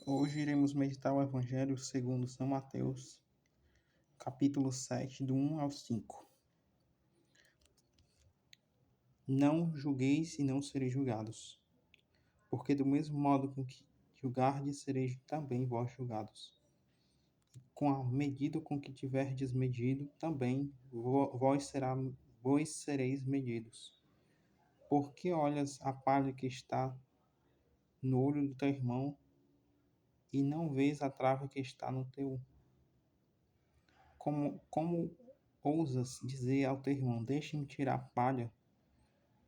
Hoje iremos meditar o Evangelho segundo São Mateus, capítulo 7, do 1 ao 5. Não julgueis e não sereis julgados, porque do mesmo modo com que julgardes, sereis também vós julgados. E com a medida com que tiverdes medido, também vós sereis medidos. Porque olhas a palha que está no olho do teu irmão, e não vês a trave que está no teu? Como ousas dizer ao teu irmão: deixe-me tirar a palha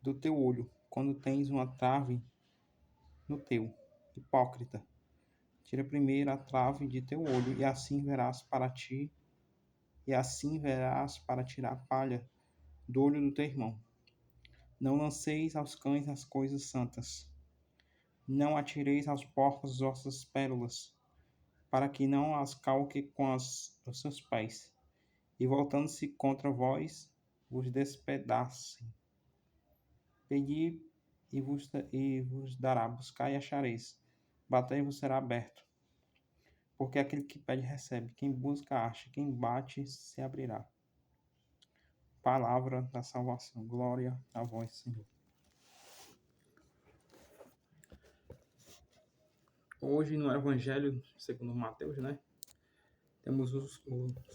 do teu olho, quando tens uma trave no teu? Hipócrita, tira primeiro a trave de teu olho, e assim verás para tirar a palha do olho do teu irmão. Não lanceis aos cães as coisas santas, não atireis aos porcos as vossas pérolas, para que não as calque com os seus pés, e voltando-se contra vós, vos despedacem. Pedi e vos dará, buscai e achareis, batei e vos será aberto. Porque aquele que pede recebe, quem busca acha, quem bate se abrirá. Palavra da salvação. Glória a vós, Senhor. Hoje no Evangelho segundo Mateus, né? Temos os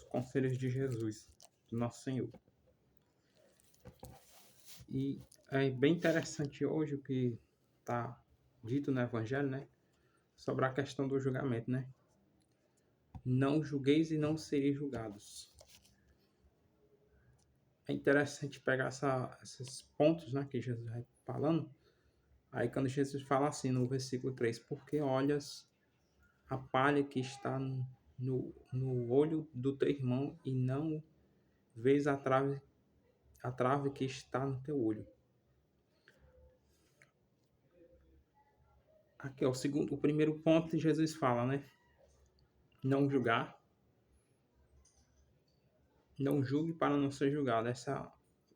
conselhos de Jesus, do nosso Senhor. E é bem interessante hoje o que está dito no Evangelho, né? Sobre a questão do julgamento, né? Não julgueis e não sereis julgados. É interessante pegar esses pontos, né, que Jesus vai falando. Aí quando Jesus fala assim no versículo 3, porque olhas a palha que está no olho do teu irmão e não vês a trave que está no teu olho. Aqui é o primeiro ponto que Jesus fala, né? Não julgar. Não julgue para não ser julgado. Esse é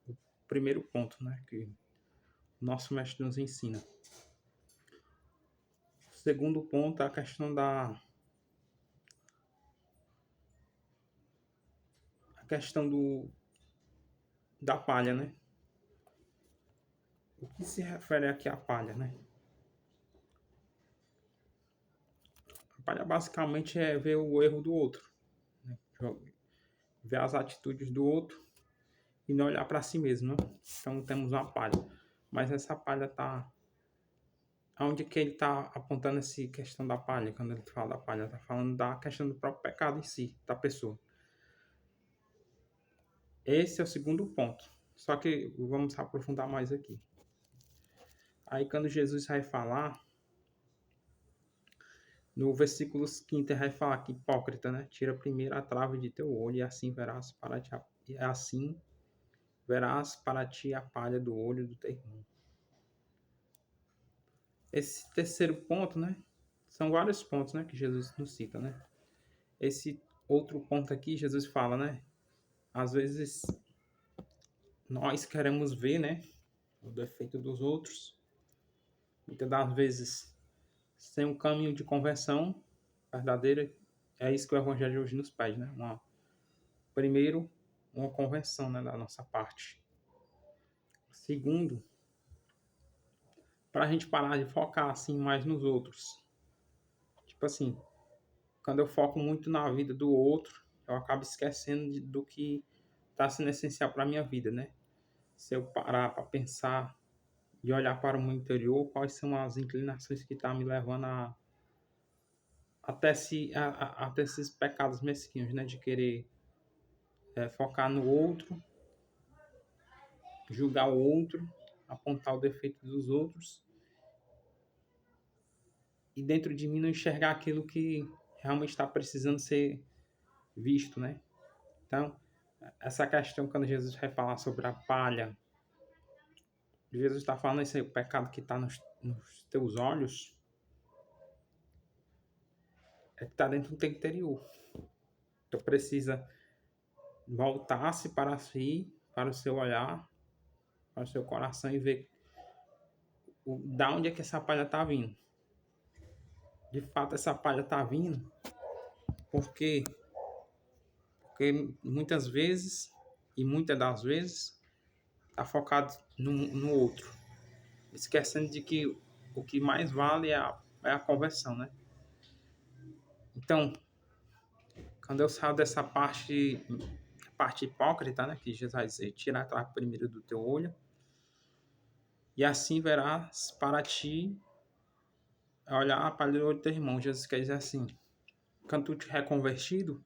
o primeiro ponto, né, que o nosso mestre nos ensina. O segundo ponto é a questão da palha, né? O que se refere aqui à palha, né? A palha basicamente é ver o erro do outro, né? Ver as atitudes do outro e não olhar para si mesmo, né? Então temos uma palha. Mas essa palha tá... Aonde que ele está apontando essa questão da palha? Quando ele fala da palha, está falando da questão do próprio pecado em si, da pessoa. Esse é o segundo ponto. Só que vamos aprofundar mais aqui. Aí quando Jesus vai falar, no versículo 5 ele vai falar que hipócrita, né? Tira primeiro a trave de teu olho e assim verás para ti a palha do olho do teu irmão. Esse terceiro ponto, né? São vários pontos, né, que Jesus nos cita, né? Esse outro ponto aqui, Jesus fala, né? Às vezes nós queremos ver, né, o defeito dos outros. Muitas das vezes sem um caminho de conversão verdadeira. É isso que o Evangelho hoje nos pede, né? Primeiro, uma conversão, né, da nossa parte. Segundo, para a gente parar de focar assim mais nos outros. Tipo assim, quando eu foco muito na vida do outro, eu acabo esquecendo do que está sendo essencial para a minha vida, né? Se eu parar para pensar e olhar para o meu interior, quais são as inclinações que estão me levando até esses pecados mesquinhos, né? De querer focar no outro, julgar o outro, apontar o defeito dos outros e dentro de mim não enxergar aquilo que realmente está precisando ser visto, né? Então, essa questão, quando Jesus vai falar sobre a palha, Jesus está falando esse o pecado que está nos teus olhos, é que está dentro do teu interior. Tu precisa voltar-se para si, para o seu olhar, para o seu coração e ver da onde é que essa palha está vindo. de fato essa palha está vindo, porque, porque muitas vezes, e muitas das vezes, está focado no outro, esquecendo de que o que mais vale é a conversão, né? Então, quando eu saio dessa parte hipócrita, né, que Jesus vai dizer, tira a trave primeiro do teu olho, e assim verás para ti olhar a palha do olho do teu irmão. Jesus quer dizer assim, quando tu tiver convertido,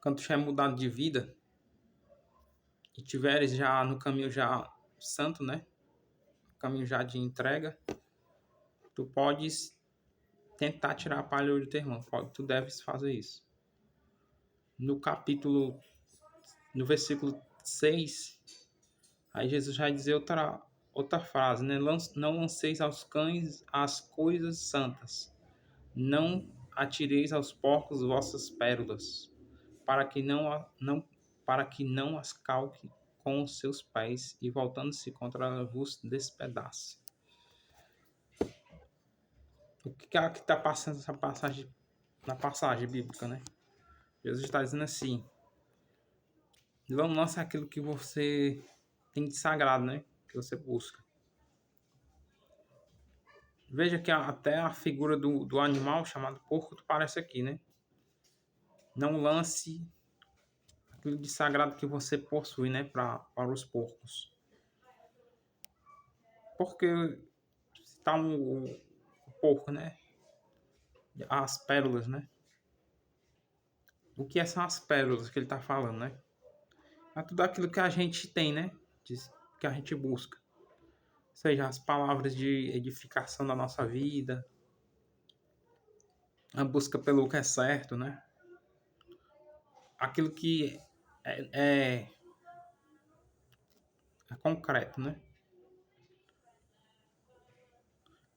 quando tu tiver mudado de vida, e tiveres já no caminho já santo, né, caminho já de entrega, tu podes tentar tirar a palha do olho do teu irmão. Tu deves fazer isso. No versículo 6, aí Jesus vai dizer outra frase, né? Não lanceis aos cães as coisas santas, não atireis aos porcos vossas pérolas, para que para que não as calque com os seus pés e voltando-se contra ela vos despedace. O que é que está passando essa passagem na passagem bíblica, né? Jesus está dizendo assim: não lança aquilo que você tem de sagrado, né? Que você busca. Veja que até a figura do animal chamado porco parece aqui, né? Não lance aquilo de sagrado que você possui, né? Para os porcos. Porque está o porco, né? As pérolas, né? O que são as pérolas que ele está falando, né? É tudo aquilo que a gente tem, né? Que a gente busca. Seja as palavras de edificação da nossa vida, a busca pelo que é certo, né? Aquilo que é concreto, né?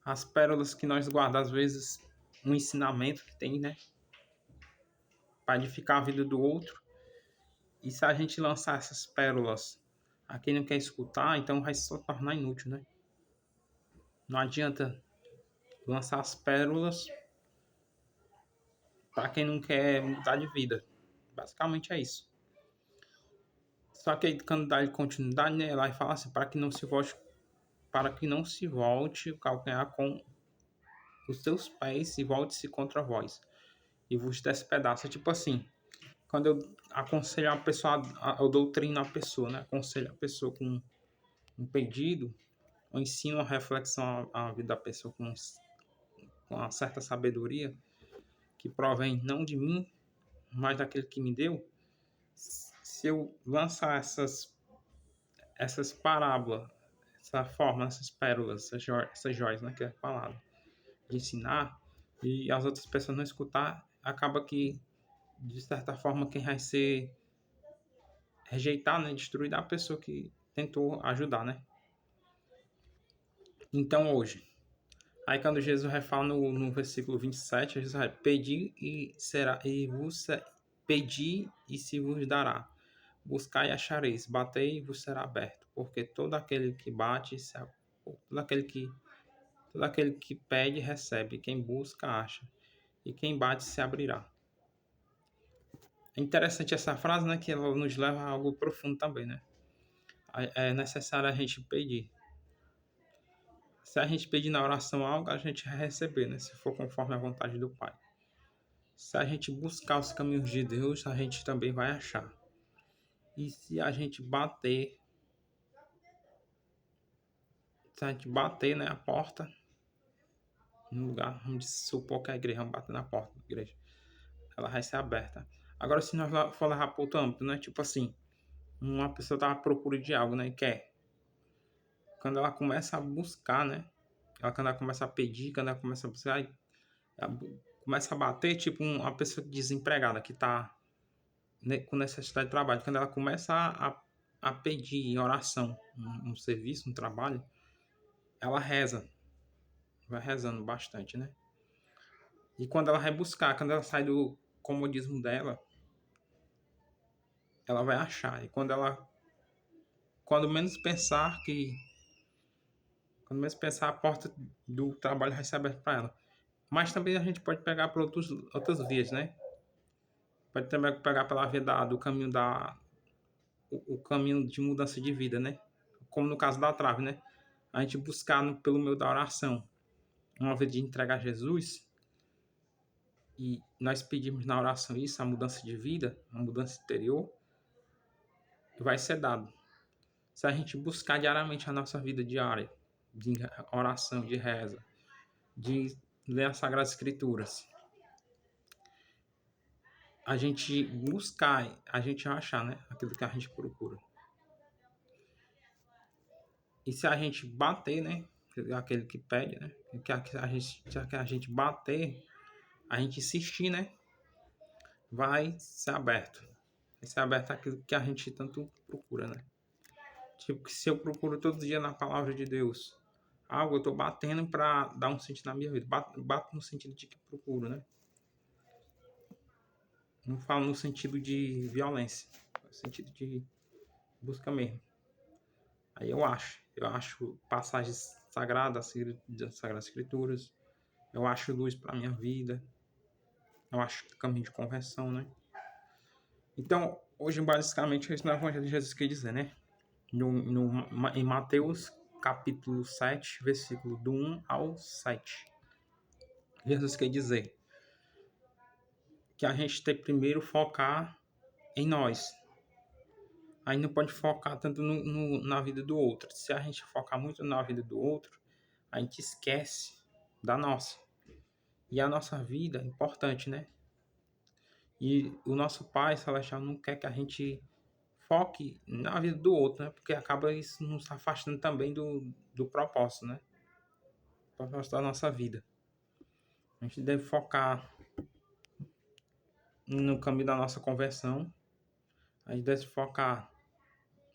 As pérolas que nós guardamos, às vezes, um ensinamento que tem, né? Para edificar a vida do outro. E se a gente lançar essas pérolas a quem não quer escutar, então vai se tornar inútil, né? Não adianta lançar as pérolas para quem não quer mudar de vida. Basicamente é isso. Só que aí, quando dá continuidade, né, ela fala assim, para que não se volte o calcanhar com os seus pés e volte-se contra vós e vos despedaça. Tipo assim, quando eu aconselho a pessoa, eu doutrino a pessoa, né? Aconselho a pessoa com um pedido, eu ensino a reflexão à vida da pessoa com uma certa sabedoria que provém não de mim, mas daquele que me deu. Se eu lançar essas parábolas, essa forma, essas pérolas, essas joias, né, que é a palavra, de ensinar, e as outras pessoas não escutar, acaba que, de certa forma, quem vai ser rejeitado, né, destruído é a pessoa que tentou ajudar, né? Então, hoje, aí quando Jesus vai falar no versículo 27, Jesus vai pedir pedi e se vos dará. Buscai e achareis, batei e vos será aberto, porque todo aquele que bate, todo aquele que pede, recebe, quem busca, acha, e quem bate, se abrirá. É interessante essa frase, né, que ela nos leva a algo profundo também, né? É necessário a gente pedir. Se a gente pedir na oração algo, a gente vai receber, né? Se for conforme a vontade do Pai. Se a gente buscar os caminhos de Deus, a gente também vai achar. E se a gente bater, né, a porta, no lugar, vamos supor que a igreja, vamos bater na porta da igreja, ela vai ser aberta. Agora, se nós for levar para outro âmbito, né? Tipo assim, uma pessoa está à procura de algo, né? E quer. Quando ela começa a buscar, né? Quando ela começa a pedir, quando ela começa a buscar, ela começa a bater, tipo uma pessoa desempregada que está com necessidade de trabalho. Quando ela começa a pedir em oração um serviço, um trabalho, ela reza. Vai rezando bastante, né? E quando ela vai buscar, quando ela sai do comodismo dela, ela vai achar. E quando menos pensar a porta do trabalho vai ser aberta para ela. Mas também a gente pode pegar por outras vias, né? Pode também pegar pela via do caminho o caminho de mudança de vida, né? Como no caso da trave, né? A gente buscar pelo meio da oração, uma vez de entregar a Jesus, e nós pedimos na oração isso, a mudança de vida, a mudança interior, vai ser dado. Se a gente buscar diariamente a nossa vida diária, de oração, de reza, de ler as Sagradas Escrituras, a gente buscar, a gente achar, né? Aquilo que a gente procura. E se a gente bater, né? Aquele que pede, né? Que a gente bater, a gente insistir, né? Vai ser aberto. Vai ser aberto aquilo que a gente tanto procura, né? Tipo, se eu procuro todo dia na palavra de Deus, algo eu tô batendo para dar um sentido na minha vida. Bato no sentido de que procuro, né? Não falo no sentido de violência, no sentido de busca mesmo. Aí eu acho passagens sagradas, das Sagradas Escrituras, eu acho luz para minha vida, eu acho caminho de conversão, né? Então, hoje basicamente isso no Evangelho de Jesus quer dizer, né? Em Mateus capítulo 7, versículo do 1 ao 7. Jesus quer dizer que a gente tem que primeiro focar em nós. Aí não pode focar tanto na vida do outro. Se a gente focar muito na vida do outro, a gente esquece da nossa. E a nossa vida é importante, né? E o nosso Pai Celestial não quer que a gente foque na vida do outro, né? Porque acaba isso nos afastando também do propósito, né? O propósito da nossa vida. A gente deve focar no caminho da nossa conversão. A gente deve focar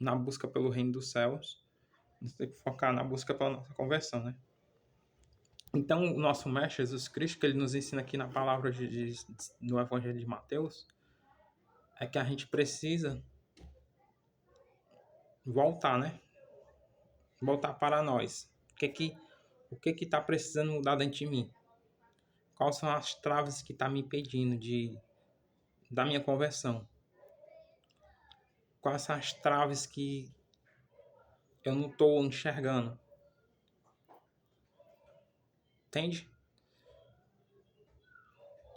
na busca pelo reino dos céus. A gente tem que focar na busca pela nossa conversão, né? Então, o nosso Mestre Jesus Cristo, que ele nos ensina aqui na palavra no Evangelho de Mateus, é que a gente precisa voltar, né? Voltar para nós. O que está precisando mudar dentro de mim? Quais são as traves que estão me impedindo da minha conversão? Quais são as traves que eu não estou enxergando? Entende?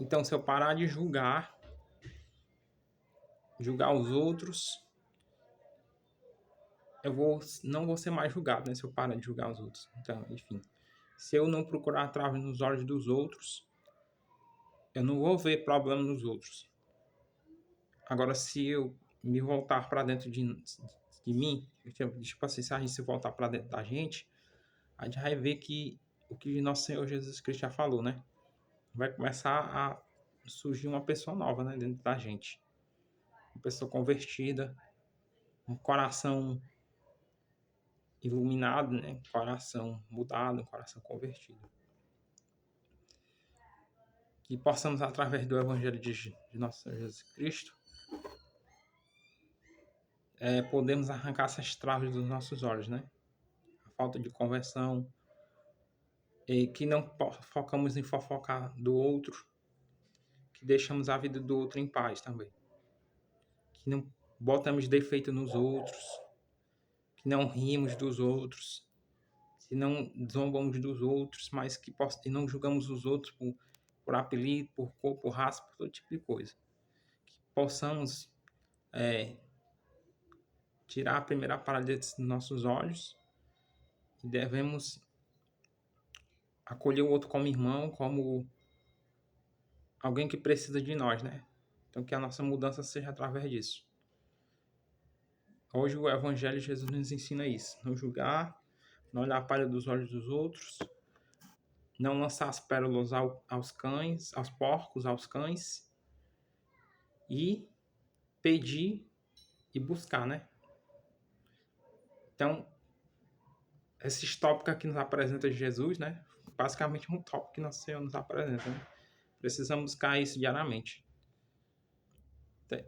Então, se eu parar de julgar os outros, não vou ser mais julgado, né? Se eu parar de julgar os outros. Então, enfim. Se eu não procurar traves nos olhos dos outros, eu não vou ver problema nos outros. Agora, se eu me voltar para dentro de mim, tipo assim, se a gente se voltar para dentro da gente, a gente vai ver que o que nosso Senhor Jesus Cristo já falou, né? Vai começar a surgir uma pessoa nova, né? Dentro da gente. Uma pessoa convertida, um coração iluminado, né? Um coração mudado, um coração convertido. Que possamos, através do Evangelho de nosso Senhor Jesus Cristo, podemos arrancar essas traves dos nossos olhos, né? A falta de conversão, e que não focamos em fofocar do outro, que deixamos a vida do outro em paz também, que não botamos defeito nos outros, que não rimos dos outros, que não zombamos dos outros, mas que e não julgamos os outros por apelido, por cor, por raça, por todo tipo de coisa. Que possamos tirar a primeira parede dos nossos olhos e devemos acolher o outro como irmão, como alguém que precisa de nós, né? Então que a nossa mudança seja através disso. Hoje o Evangelho de Jesus nos ensina isso. Não julgar, não olhar a palha dos olhos dos outros, não lançar as pérolas aos cães, aos porcos, aos cães, e pedir e buscar, né? Então, esses tópicos aqui nos apresenta Jesus, né? Basicamente um tópico que nosso Senhor nos apresenta, né? Precisamos buscar isso diariamente.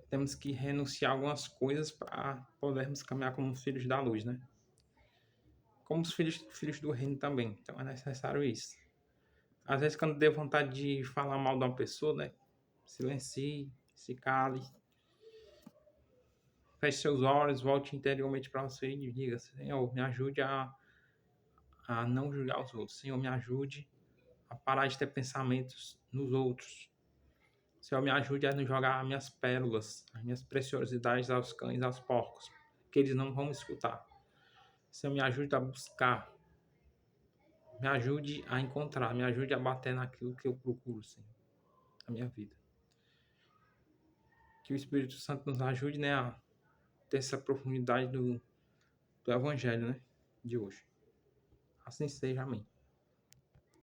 Temos que renunciar a algumas coisas para podermos caminhar como filhos da luz, né? Como os filhos do reino também. Então é necessário isso. Às vezes, quando dê vontade de falar mal de uma pessoa, né? Silencie, se cale, feche seus olhos, volte interiormente para você e diga: Senhor, me ajude a não julgar os outros. Senhor, me ajude a parar de ter pensamentos nos outros. Senhor, me ajude a não jogar minhas pérolas, as minhas preciosidades aos cães, aos porcos, que eles não vão me escutar. Senhor, me ajude a buscar, me ajude a encontrar, me ajude a bater naquilo que eu procuro, Senhor, na minha vida. Que o Espírito Santo nos ajude, né, a ter essa profundidade do Evangelho, né, de hoje. Assim seja, amém.